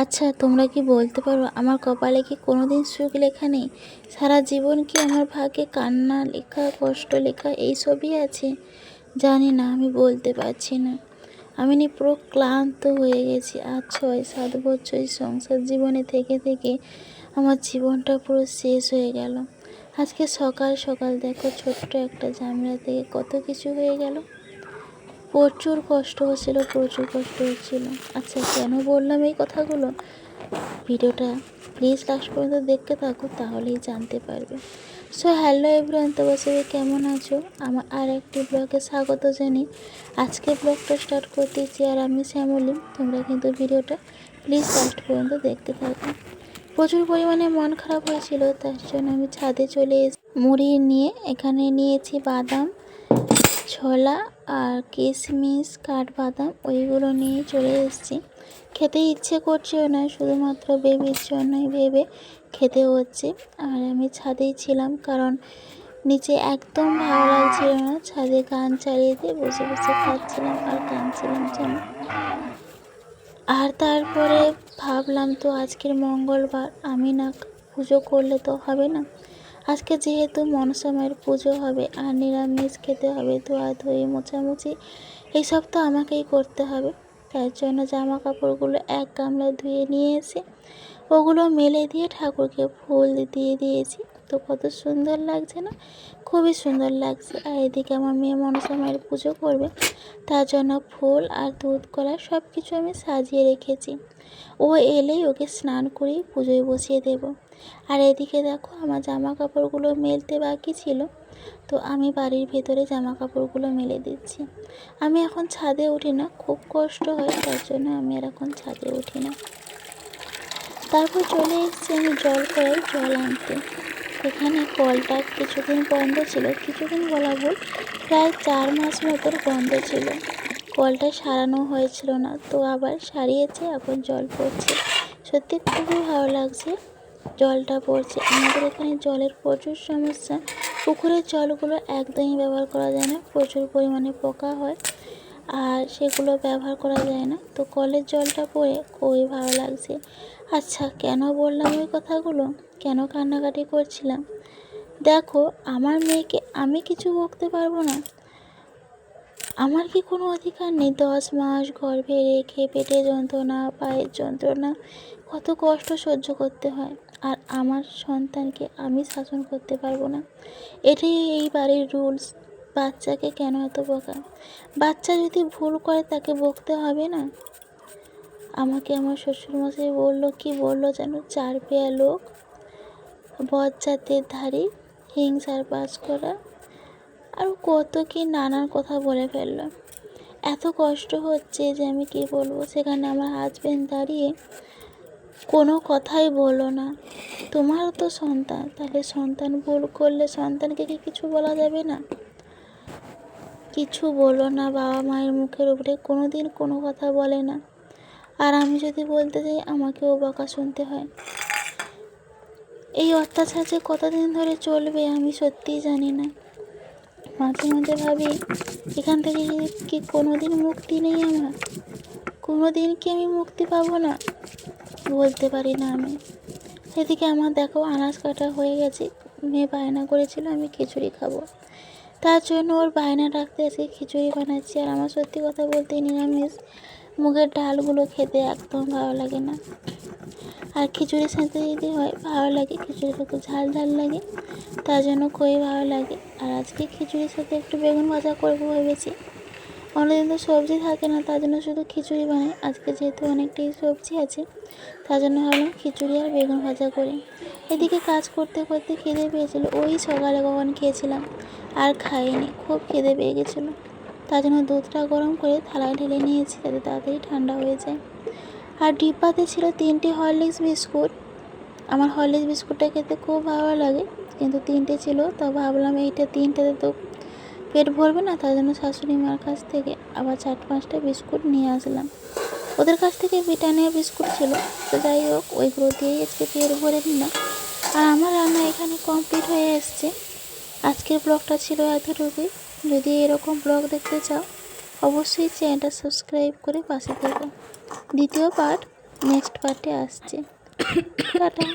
আচ্ছা, তোমরা কি বলতে পারো আমার কপালে কি কোনোদিন সুখ লেখা নেই? সারা জীবন কি আমার ভাগ্যে কান্না লেখা, কষ্ট লেখা এইসবই আছে? জানি না, আমি বলতে পারছি না। আমি পুরো ক্লান্ত হয়ে গেছি। আর 6-7 বছর এই সংসার জীবনে থেকে থেকে আমার জীবনটা পুরো শেষ হয়ে গেল। আজকে সকাল সকাল দেখো, ছোট্ট একটা ঝামেলা থেকে কত কিছু হয়ে গেল। প্রচুর কষ্ট হচ্ছিল, প্রচুর কষ্ট হচ্ছিল। আচ্ছা, কেন বললাম এই কথাগুলো? ভিডিওটা প্লিজ লাস্ট পর্যন্ত দেখতে থাকো, তাহলেই জানতে পারবে। সো হ্যালো এভরিওয়ান, তো সবাই কেমন আছো? আমার আর একটি ব্লগে স্বাগত জানি। আজকে ব্লগটা স্টার্ট করতেছি আর আমি শ্যামলী। তোমরা কিন্তু ভিডিওটা প্লিজ লাস্ট পর্যন্ত দেখতে থাকো। প্রচুর পরিমাণে মন খারাপ হয়েছিল, তার জন্য আমি ছাদে চলে এসে মুড়ি নিয়ে এখানে নিয়েছি বাদাম, ছোলা আর কিশমিশ, কাঠবাদাম, ওইগুলো নিয়ে চলে এসেছি। খেতে ইচ্ছে করছেও না, শুধুমাত্র বেবির জন্যই ভেবে খেতে হচ্ছে। আর আমি ছাদেই ছিলাম, কারণ নিচে একদম ভালো লাগছিল না। ছাদে গান চালিয়ে দিয়ে বসে বসে খাচ্ছিলাম আর কাঁদছিলাম যেন। আর তারপরে ভাবলাম, তো আজকের মঙ্গলবার, আমি না পুজো করলে তো হবে না। আজকে যেহেতু মনসা মায়ের পুজো হবে আর নিরামিষ খেতে হবে, ধোয়াধুয়ি মোছামুছি এইসব তো আমাকেই করতে হবে। তার জন্য জামা কাপড়গুলো এক গামলা ধুয়ে নিয়ে এসে ওগুলো মেলে দিয়ে ঠাকুরকে ফুল দিয়ে দিয়েছি। তো কত সুন্দর লাগছে না? খুবই সুন্দর লাগছে। আর এদিকে আমার মেয়ে মনসা মায়ের পুজো করবে, তার জন্য ফুল আর দুধ কলা সব কিছু আমি সাজিয়ে রেখেছি। ও এলেই ওকে স্নান করিয়ে পুজোয় বসিয়ে দেব। আর এদিকে দেখো, আমার জামা কাপড়গুলো মেলতে বাকি ছিল, তো আমি বাড়ির ভেতরে জামা কাপড়গুলো মেলে দিচ্ছি। আমি এখন ছাদে উঠি না, খুব কষ্ট হয়, তার জন্য আমি আর এখন ছাদে উঠি না। তারপর চলে এসেছি আমি জল আনতে। এখানে কলটা কিছুদিন বন্ধ ছিল, কিছুদিন বলা ভুল, প্রায় 4 মাস মতন বন্ধ ছিল। কলটা সারানো হয়েছিল না, তো আবার সারিয়েছে, এখন জল পড়ছে। সত্যি খুবই ভালো লাগছে, জলটা পড়ছে। আমাদের এখানে জলের প্রচুর সমস্যা। পুকুরের জলগুলো একদমই ব্যবহার করা যায় না, প্রচুর পরিমাণে পোকা হয় আর সেগুলো ব্যবহার করা যায় না। তো কলের জলটা পড়ে খুবই ভালো লাগছে। আচ্ছা, কেন বললাম ওই কথাগুলো, কেন কান্নাকাটি করছিলাম? দেখো, আমার মেয়েকে আমি কিছু বকতে পারবো না? আমার কি কোনো অধিকার নেই? 10 মাস গর্ভে রেখে পেটে যন্ত্রণা, পায়ের যন্ত্রণা, কত কষ্ট সহ্য করতে হয়। আর আমার সন্তানকে আমি শাসন করতে পারবো না? এটাই এই বাড়ির রুলস। বাচ্চাকে কেন এত বকা? বাচ্চা যদি ভুল করে তাকে বকতে হবে না? আমাকে আমার শ্বশুরমশাই বললো যেন 4 পেয়া লোক, বজ্জাতের ধারী, হিংসার বাস করা, আর কত কি নানান কথা বলে ফেললো। এত কষ্ট হচ্ছে যে আমি কি বলবো। সেখানে আমার হাজবেন্ড দাঁড়িয়ে কোনো কথাই বললো না। তোমারও তো সন্তান, তাহলে সন্তান ভুল করলে সন্তানকে কি কিছু বলা যাবে না? কিছু বলো না, বাবা মায়ের মুখের উপরে কোনো দিন কোনো কথা বলে না। আর আমি যদি বলতে যাই, আমাকেও বকা শুনতে হয়। এই অত্যাচার যে কতদিন ধরে চলবে আমি সত্যিই জানি না। মাঝে মাঝে ভাবি, এখান থেকে কি কোনো দিন মুক্তি নেই আমার? কোনো দিন কি আমি মুক্তি পাবো না? বলতে পারি না আমি। এদিকে আমার দেখো, আনাজ কাটা হয়ে গেছে। মেয়ে বায়না করেছিল আমি খিচুড়ি খাবো, তার জন্য ওর বায়না রাখতে এসে খিচুড়ি বানাচ্ছি। আর আমার সত্যি কথা বলতে নিরামিষ মুগের ডালগুলো খেতে একদম ভালো লাগে না। আর খিচুড়ির সাথে যদি হয় ভালো লাগে, খিচুড়িটা একটু ঝাল ঝাল লাগে, তার জন্য খুবই ভালো লাগে। আর আজকে খিচুড়ির সাথে একটু বেগুন ভাজা করবো ভেবেছি। অন্যদিন তো সবজি থাকে না, তার জন্য শুধু খিচুড়ি বানাই। আজকে যেহেতু অনেকটাই সবজি আছে, তার জন্য ভাবলাম খিচুড়ি আর বেগুন ভাজা করি। এদিকে কাজ করতে করতে খিদে পেয়েছিল, ওই সকালে কখন খেয়েছিলাম আর খাইনি, খুব খিদে পেয়ে গেছিলো। তার জন্য দুধটা গরম করে থালায় ঢেলে নিয়েছি, যাতে তাড়াতাড়ি ঠান্ডা হয়ে যায়। আর ডিব্বাতে ছিল 3টে হরলিক্স বিস্কুট। আমার হরলিক্স বিস্কুটটা খেতে খুব ভালো লাগে, কিন্তু 3টে ছিল, তো ভাবলাম এইটা 3টাতে তো পেট ভরবে না, তার জন্য শাশুড়ি মার কাছ থেকে আবার 4-5টা বিস্কুট নিয়ে আসলাম। ওদের কাছ থেকে ব্রিটানিয়া বিস্কুট ছিল, তো যাই হোক, ওইগুলো দিয়েই আজকে পেট ভরে নিলাম। আর আমার রান্না এখানে কমপ্লিট হয়ে এসছে। আজকের ব্লগটা ছিল এতটুকুই। যদি এরকম ব্লগ দেখতে চাও, অবশ্যই চ্যানেলটা সাবস্ক্রাইব করে পাশে থেকো। দ্বিতীয় পার্ট নেক্সট পার্টে আসছে। টাটা।